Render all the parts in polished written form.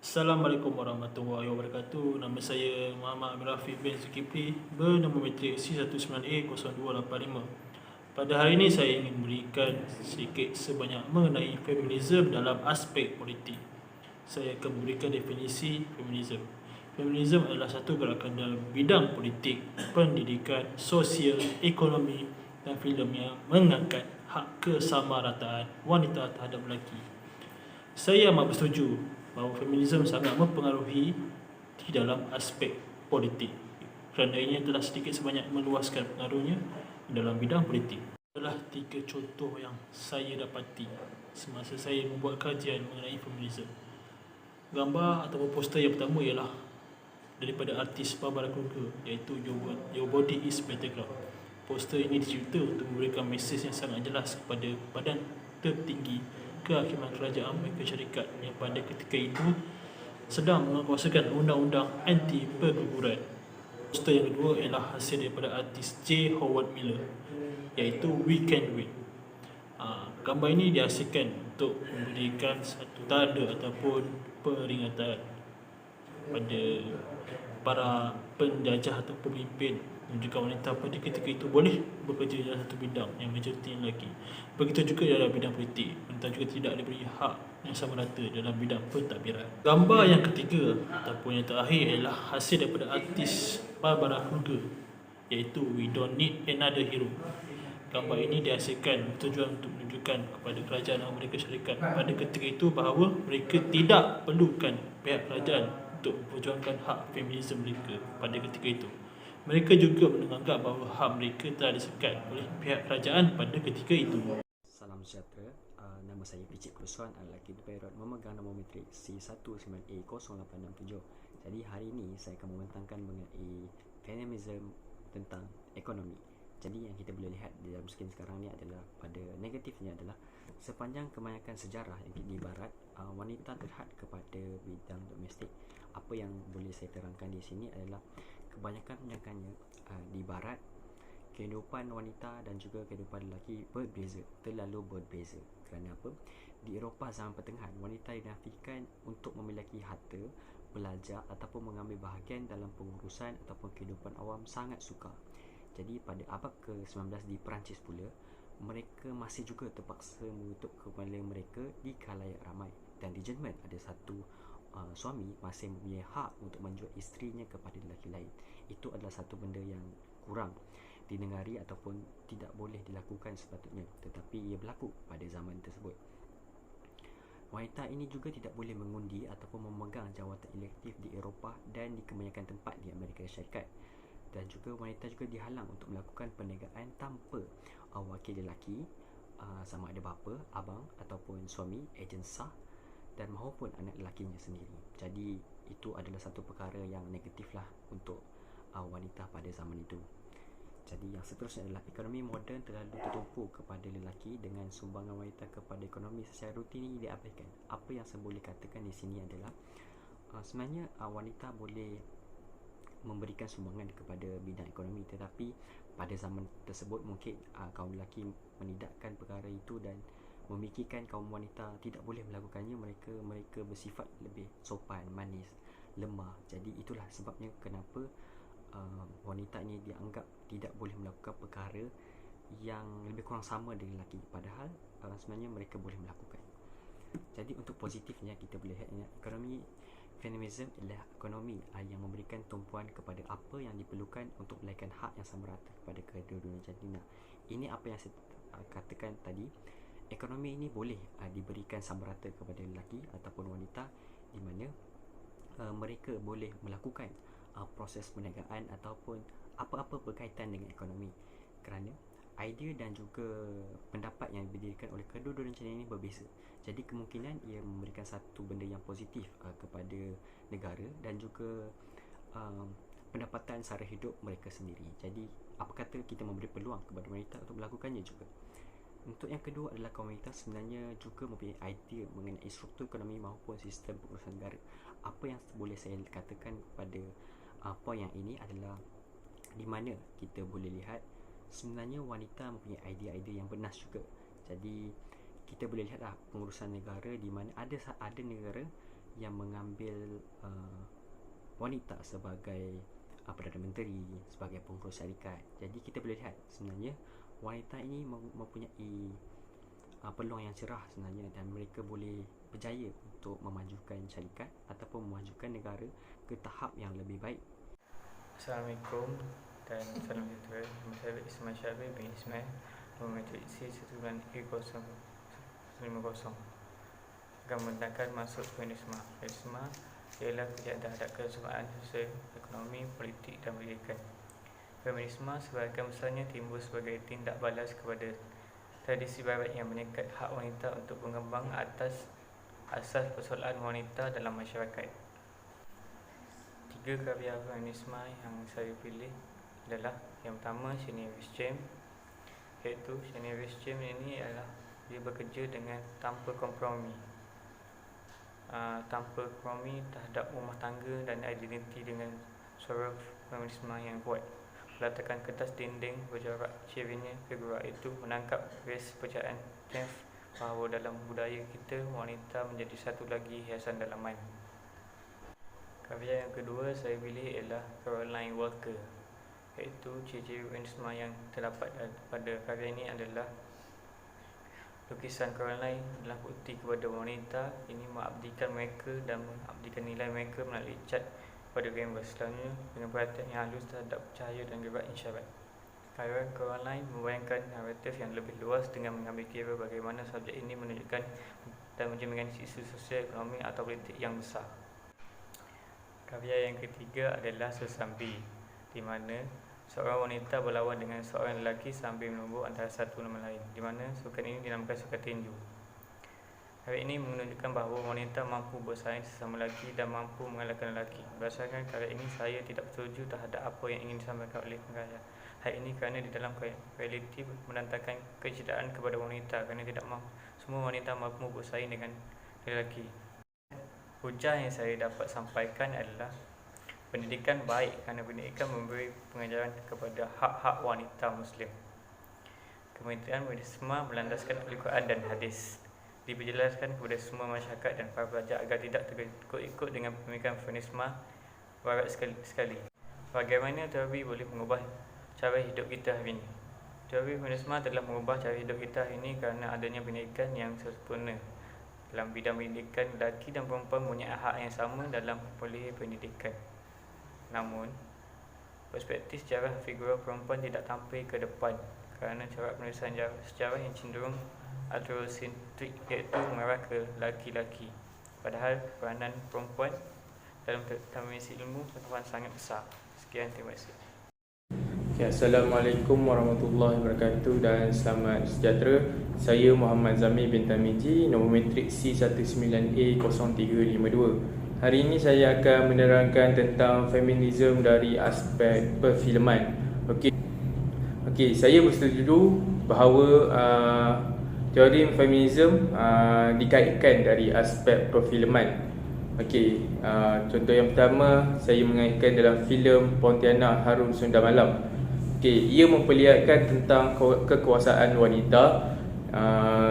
Assalamualaikum warahmatullahi wabarakatuh. Nama saya Muhammad Amir Rafiq bin Zulkifli, bernama matrik C19A0285. Pada hari ini saya ingin memberikan sedikit sebanyak mengenai feminisme dalam aspek politik. Saya akan memberikan definisi feminisme. Feminisme adalah satu gerakan dalam bidang politik, pendidikan, sosial, ekonomi dan filem yang mengangkat hak kesamarataan wanita terhadap lelaki. Saya amat bersetuju bahawa feminisme sangat mempengaruhi di dalam aspek politik kerana ini telah sedikit sebanyak meluaskan pengaruhnya dalam bidang politik. Adalah tiga contoh yang saya dapati semasa saya membuat kajian mengenai feminisme. Gambar atau poster yang pertama ialah daripada artis Barbara Kruger, iaitu Your Body is Battleground. Poster ini dicipta untuk memberikan mesej yang sangat jelas kepada badan tertinggi kehakiman kerajaan Amerika Syarikat yang pada ketika itu sedang menguasakan undang-undang anti perguguran. Poster yang kedua ialah hasil daripada artis J. Howard Miller, iaitu We Can Win. Gambar ini dihasilkan untuk memberikan satu tanda ataupun peringatan pada para penjajah atau pemimpin menunjukkan wanita pada ketika itu boleh bekerja dalam satu bidang yang majoriti lelaki. Begitu juga dalam bidang politik, wanita juga tidak diberi hak yang sama rata dalam bidang pentadbiran. Gambar yang ketiga ataupun yang terakhir ialah hasil daripada artis Barbara Kruger, iaitu We Don't Need Another Hero. Gambar ini dihasilkan bertujuan untuk menunjukkan kepada kerajaan Amerika Syarikat pada ketika itu bahawa mereka tidak perlukan pihak kerajaan untuk memperjuangkan hak feminisme mereka pada ketika itu. Mereka juga menganggap bahawa hak mereka telah disekat oleh pihak kerajaan pada ketika itu. Salam sejahtera, nama saya Picik Kerusuhan, lelaki di Perak, memegang nombor matrik C19A0867. Jadi hari ini saya akan membentangkan mengenai feminisme tentang ekonomi. Jadi yang kita boleh lihat di dalam skrin sekarang ni adalah pada negatifnya adalah sepanjang kebanyakan sejarah yang di barat, wanita terhad kepada bidang domestik. Apa yang boleh saya terangkan di sini adalah kebanyakannya di barat kehidupan wanita dan juga kehidupan lelaki berbeza, terlalu berbeza. Kerana apa? Di Eropah zaman pertengahan, wanita dinafikan untuk memiliki harta, belajar ataupun mengambil bahagian dalam pengurusan ataupun kehidupan awam sangat sukar. Jadi pada abad ke-19 di Perancis pula, mereka masih juga terpaksa menutup kepala mereka di khalayak ramai. Dan di Jerman ada satu suami masih mempunyai hak untuk menjual isterinya kepada lelaki lain. Itu adalah satu benda yang kurang didengari ataupun tidak boleh dilakukan sepatutnya, tetapi ia berlaku pada zaman tersebut. Wanita ini juga tidak boleh mengundi ataupun memegang jawatan elektif di Eropah dan di kebanyakan tempat di Amerika Syarikat. Dan juga wanita juga dihalang untuk melakukan perniagaan tanpa wakil lelaki, sama ada bapa, abang ataupun suami, ejen sah dan maupun anak lelakinya sendiri. Jadi itu adalah satu perkara yang negatif lah untuk wanita pada zaman itu. Jadi yang seterusnya adalah ekonomi moden terlalu tertumpu kepada lelaki dengan sumbangan wanita kepada ekonomi secara rutin ini diabaikan. Apa yang saya boleh katakan di sini adalah sebenarnya wanita boleh memberikan sumbangan kepada bidang ekonomi, tetapi pada zaman tersebut mungkin kaum lelaki menidakkan perkara itu dan memikirkan kaum wanita tidak boleh melakukannya. Mereka bersifat lebih sopan, manis, lemah. Jadi itulah sebabnya kenapa wanita ini dianggap tidak boleh melakukan perkara yang lebih kurang sama dengan lelaki, padahal sebenarnya mereka boleh melakukan. Jadi untuk positifnya kita boleh lihat ekonomi feminisme adalah ekonomi yang memberikan tumpuan kepada apa yang diperlukan untuk melahirkan hak yang sama rata kepada kedua-duanya. Jadi ini apa yang saya katakan tadi, ekonomi ini boleh diberikan sama rata kepada lelaki ataupun wanita, di mana mereka boleh melakukan proses perniagaan ataupun apa-apa berkaitan dengan ekonomi, kerana idea dan juga pendapat yang diberikan oleh kedua-dua rencana ini berbeza. Jadi kemungkinan ia memberikan satu benda yang positif kepada negara dan juga pendapatan sara hidup mereka sendiri. Jadi apa kata kita memberi peluang kepada wanita untuk melakukannya juga. Untuk yang kedua adalah kaum wanita sebenarnya juga mempunyai idea mengenai struktur ekonomi maupun sistem pengurusan negara. Apa yang boleh saya katakan pada poin yang ini adalah di mana kita boleh lihat sebenarnya wanita mempunyai idea-idea yang bernas juga. Jadi kita boleh lihatlah pengurusan negara di mana ada negara yang mengambil wanita sebagai Perdana Menteri, sebagai pengurus syarikat. Jadi kita boleh lihat sebenarnya wanita ini mempunyai peluang yang cerah sebenarnya, dan mereka boleh berjaya untuk memajukan syarikat ataupun memajukan negara ke tahap yang lebih baik. Assalamualaikum dan salam sejahtera. Nama saya Ismail Syarif bin Ismail, nombor matrik C19A050, akan membentangkan masuk feminisme. Feminisme ialah kerjaan terhadap kesetaraan sosial, ekonomi, politik dan pendidikan. Feminisme sebahagian besarnya timbul sebagai tindak balas kepada tradisi barat yang menyekat hak wanita untuk mengembang atas asas persoalan wanita dalam masyarakat. 3 karya feminisme yang saya pilih adalah yang pertama, Shania Rhys James, iaitu Shania Rhys James ini adalah dia bekerja dengan tanpa kompromi terhadap rumah tangga dan identiti dengan suara feminisme yang kuat. Peletakan kertas dinding berjarak, cirinya figura itu menangkap res percayaan James bahawa dalam budaya kita wanita menjadi satu lagi hiasan dalaman. Karya yang kedua saya pilih ialah Caroline Walker, iaitu ciri-ciri feminisme yang terdapat pada karya ini adalah lukisan Caroline adalah bukti kepada wanita ini mengabdikan mereka dan mengabdikan nilai mereka melalui cat pada gambar, selalunya dengan perhatian yang halus terhadap cahaya dan gerak isyarat. Karya Caroline membayangkan naratif yang lebih luas dengan mengambil kira bagaimana subjek ini menunjukkan dan mencerminkan isu sosial, ekonomi atau politik yang besar. Karya yang ketiga adalah Sesambi, di mana seorang wanita berlawan dengan seorang lelaki sambil menunggu antara satu nama lain, di mana sukan ini dinamakan sukan tinju. Karya ini menunjukkan bahawa wanita mampu bersaing sesama lelaki dan mampu mengalahkan lelaki. Berdasarkan karya ini, saya tidak setuju terhadap apa yang ingin disampaikan oleh pengarah. Hal ini kerana di dalam realiti menantangkan kecederaan kepada wanita, kerana tidak semua wanita mampu bersaing dengan lelaki. Hujah yang saya dapat sampaikan adalah pendidikan baik kerana pendidikan memberi pengajaran kepada hak-hak wanita Muslim. Kementerian feminisme berlandaskan Al-Quran dan hadis. Diperjelaskan kepada semua masyarakat dan para pelajar agar tidak terikut-ikut dengan pemikiran feminisme barat sekali. Bagaimana teori boleh mengubah cara hidup kita hari ini? Teori feminisme telah mengubah cara hidup kita hari ini kerana adanya pendidikan yang sempurna. Dalam bidang pendidikan, lelaki dan perempuan mempunyai hak yang sama dalam perolehan pendidikan. Namun, perspektif sejarah figura perempuan tidak tampil ke depan kerana cara penulisan sejarah yang cenderung androsentrik, iaitu mengarah ke laki-laki. Padahal peranan perempuan dalam transmisi ilmu pengetahuan sangat besar. Sekian, terima kasih. Assalamualaikum warahmatullahi wabarakatuh dan selamat sejahtera. Saya Muhammad Zamir bin Tamiji, nombor matrik C19A0352. Hari ini saya akan menerangkan tentang feminisme dari aspek perfilman. Okey, saya bersetuju bahawa teori feminisme dikaitkan dari aspek perfilman. Contoh yang pertama saya mengaitkan dalam filem Pontianak Harum Sunda Malam. Ia memperlihatkan tentang kekuasaan wanita,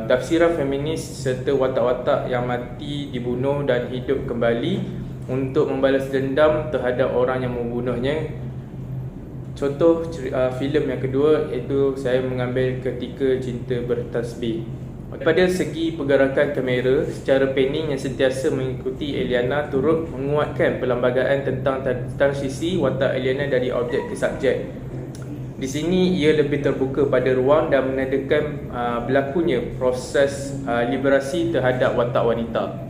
tafsiran feminis serta watak-watak yang mati, dibunuh dan hidup kembali untuk membalas dendam terhadap orang yang membunuhnya. Contoh filem yang kedua iaitu saya mengambil Ketika Cinta Bertasbih. Pada segi pergerakan kamera, secara panning yang sentiasa mengikuti Eliana turut menguatkan perlembagaan tentang transisi watak Eliana dari objek ke subjek. Di sini ia lebih terbuka pada ruang dan menandakan berlakunya proses liberasi terhadap watak wanita.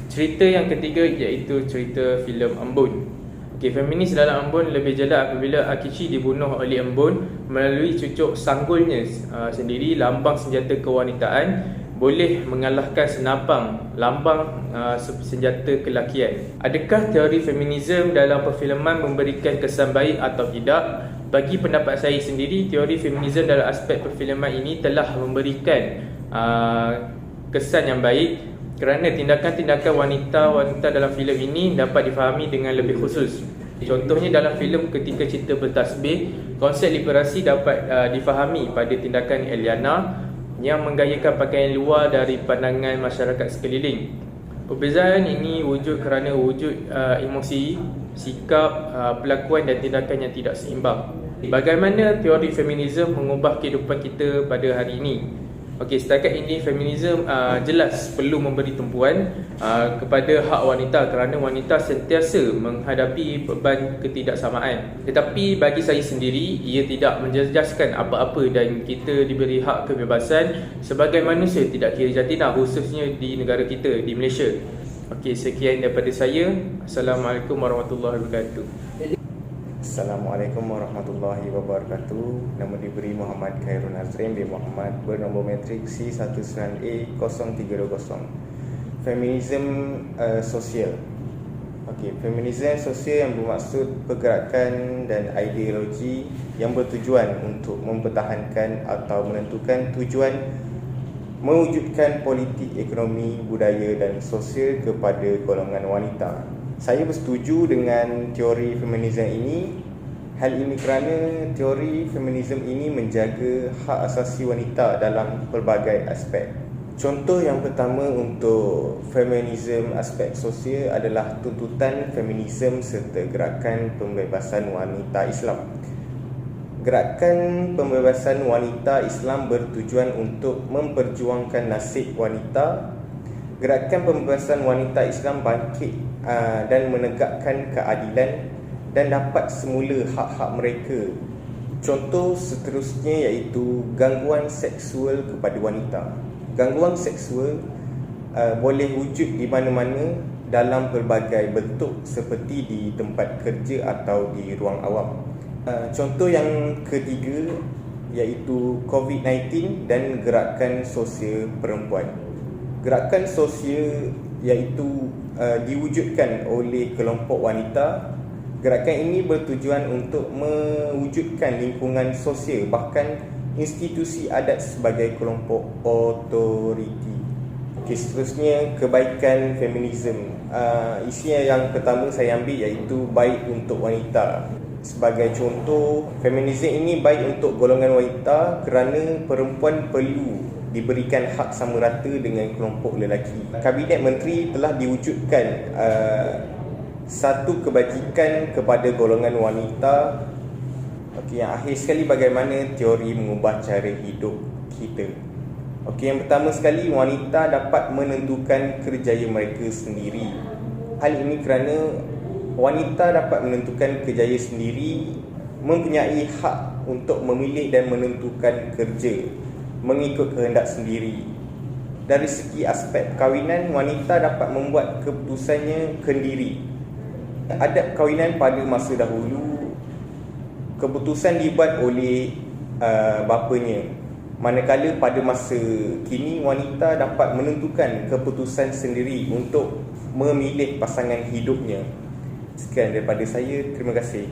Cerita yang ketiga iaitu cerita filem Embun. Feminis dalam Embun lebih jelas apabila Akichi dibunuh oleh Embun melalui cucuk sanggulnya sendiri. Lambang senjata kewanitaan boleh mengalahkan senapang, lambang senjata kelakian. Adakah teori feminisme dalam perfilman memberikan kesan baik atau tidak? Bagi pendapat saya sendiri, teori feminisme dalam aspek perfilman ini telah memberikan kesan yang baik kerana tindakan-tindakan wanita dalam filem ini dapat difahami dengan lebih khusus. Contohnya dalam filem Ketika Cinta Bertasbih, konsep liberasi dapat difahami pada tindakan Eliana yang menggayakan pakaian luar dari pandangan masyarakat sekeliling. Perbezaan ini wujud kerana wujud emosi, sikap, perlakuan dan tindakan yang tidak seimbang. Bagaimana teori feminisme mengubah kehidupan kita pada hari ini? Okey, setakat ini feminisme jelas perlu memberi tumpuan kepada hak wanita kerana wanita sentiasa menghadapi beban ketidaksamaan. Tetapi bagi saya sendiri, ia tidak menjejaskan apa-apa dan kita diberi hak kebebasan sebagai manusia tidak kira jatinah, khususnya di negara kita, di Malaysia. Okey, sekian daripada saya. Assalamualaikum warahmatullahi wabarakatuh. Assalamualaikum warahmatullahi wabarakatuh. Nama diberi Muhammad Khairul Nazrin bin Muhammad, bernombor matrik C19A0320. Feminism sosial. Okey, feminism sosial yang bermaksud pergerakan dan ideologi yang bertujuan untuk mempertahankan atau menentukan tujuan mewujudkan politik, ekonomi, budaya dan sosial kepada golongan wanita. Saya bersetuju dengan teori feminisme ini. Hal ini kerana teori feminisme ini menjaga hak asasi wanita dalam pelbagai aspek. Contoh yang pertama untuk feminisme aspek sosial adalah tuntutan feminisme serta gerakan pembebasan wanita Islam. Gerakan pembebasan wanita Islam bertujuan untuk memperjuangkan nasib wanita. Gerakan pembebasan wanita Islam bangkit dan menegakkan keadilan dan dapat semula hak-hak mereka. Contoh seterusnya iaitu gangguan seksual kepada wanita. Gangguan seksual boleh wujud di mana-mana dalam pelbagai bentuk seperti di tempat kerja atau di ruang awam. Contoh yang ketiga iaitu COVID-19 dan gerakan sosial perempuan. Gerakan sosial iaitu diwujudkan oleh kelompok wanita. Gerakan ini bertujuan untuk mewujudkan lingkungan sosial, bahkan institusi adat sebagai kelompok otoriti. Okey, seterusnya kebaikan feminisme. Isi yang pertama saya ambil iaitu baik untuk wanita. Sebagai contoh, feminisme ini baik untuk golongan wanita kerana perempuan perlu diberikan hak sama rata dengan kelompok lelaki. Kabinet Menteri telah diwujudkan satu kebajikan kepada golongan wanita. Okey, yang akhir sekali bagaimana teori mengubah cara hidup kita. Okey, yang pertama sekali, wanita dapat menentukan kerjaya mereka sendiri. Hal ini kerana wanita dapat menentukan kerjaya sendiri, mempunyai hak untuk memilih dan menentukan kerja mengikut kehendak sendiri. Dari segi aspek perkahwinan, wanita dapat membuat keputusannya sendiri. Adat perkahwinan pada masa dahulu, keputusan dibuat oleh bapanya. Manakala pada masa kini, wanita dapat menentukan keputusan sendiri untuk memilih pasangan hidupnya. Sekian daripada saya. Terima kasih.